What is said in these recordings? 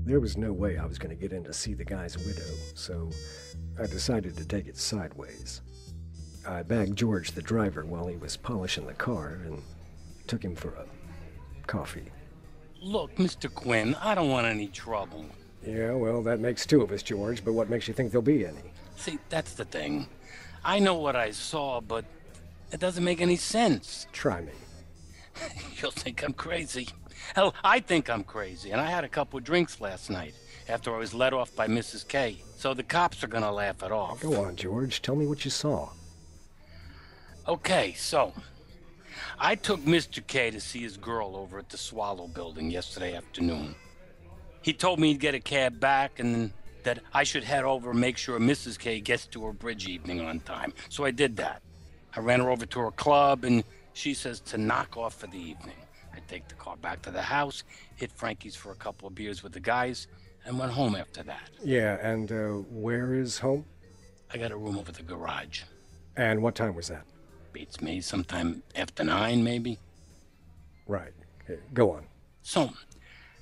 There was no way I was going to get in to see the guy's widow, so I decided to take it sideways. I bagged George, the driver, while he was polishing the car and took him for a coffee. Look, Mr. Quinn, I don't want any trouble. Yeah, well, that makes two of us, George, but what makes you think there'll be any? See, that's the thing. I know what I saw, but it doesn't make any sense. Try me. You'll think I'm crazy. Hell, I think I'm crazy, and I had a couple of drinks last night after I was let off by Mrs. K, so the cops are gonna laugh it off. Go on, George. Tell me what you saw. Okay, so I took Mr. K to see his girl over at the Swallow building yesterday afternoon. He told me he'd get a cab back and that I should head over and make sure Mrs. K gets to her bridge evening on time. So I did that. I ran her over to her club, and she says to knock off for the evening. I take the car back to the house, hit Frankie's for a couple of beers with the guys, and went home after that. Yeah, and where is home? I got a room over the garage. And what time was that? Beats me, sometime after 9, maybe. Right. Okay, go on. So,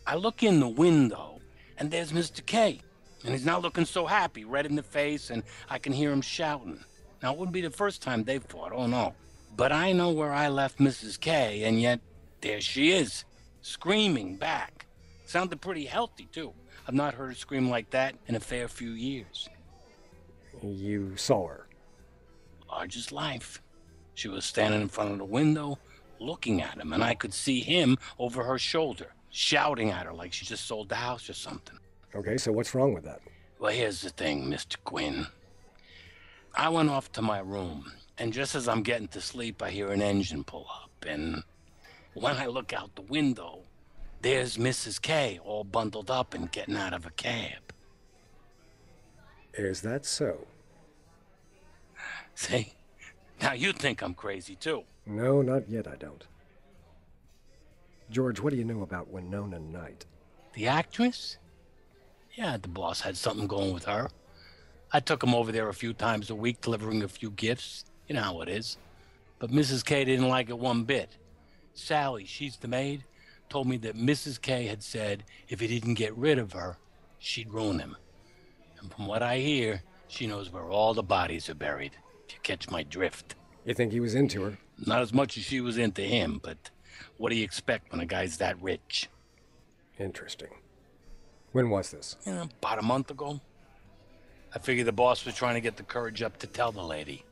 I look in the window, and there's Mr. K. And he's not looking so happy, red in the face, and I can hear him shouting. Now, it wouldn't be the first time they've fought, oh no. But I know where I left Mrs. K, and yet there she is, screaming back. Sounded pretty healthy, too. I've not heard her scream like that in a fair few years. You saw her? Large as life. She was standing in front of the window, looking at him, and I could see him over her shoulder, shouting at her like she just sold the house or something. Okay, so what's wrong with that? Well, here's the thing, Mr. Quinn. I went off to my room, and just as I'm getting to sleep, I hear an engine pull up, and when I look out the window, there's Mrs. K all bundled up and getting out of a cab. Is that so? See? Now you think I'm crazy, too. No, not yet, I don't. George, what do you know about Winona Knight? The actress? Yeah, the boss had something going with her. I took him over there a few times a week, delivering a few gifts. You know how it is. But Mrs. K didn't like it one bit. Sally, she's the maid, told me that Mrs. K had said if he didn't get rid of her, she'd ruin him. And from what I hear, she knows where all the bodies are buried, if you catch my drift. You think he was into her? Not as much as she was into him, but what do you expect when a guy's that rich? Interesting. When was this? About a month ago. I figured the boss was trying to get the courage up to tell the lady.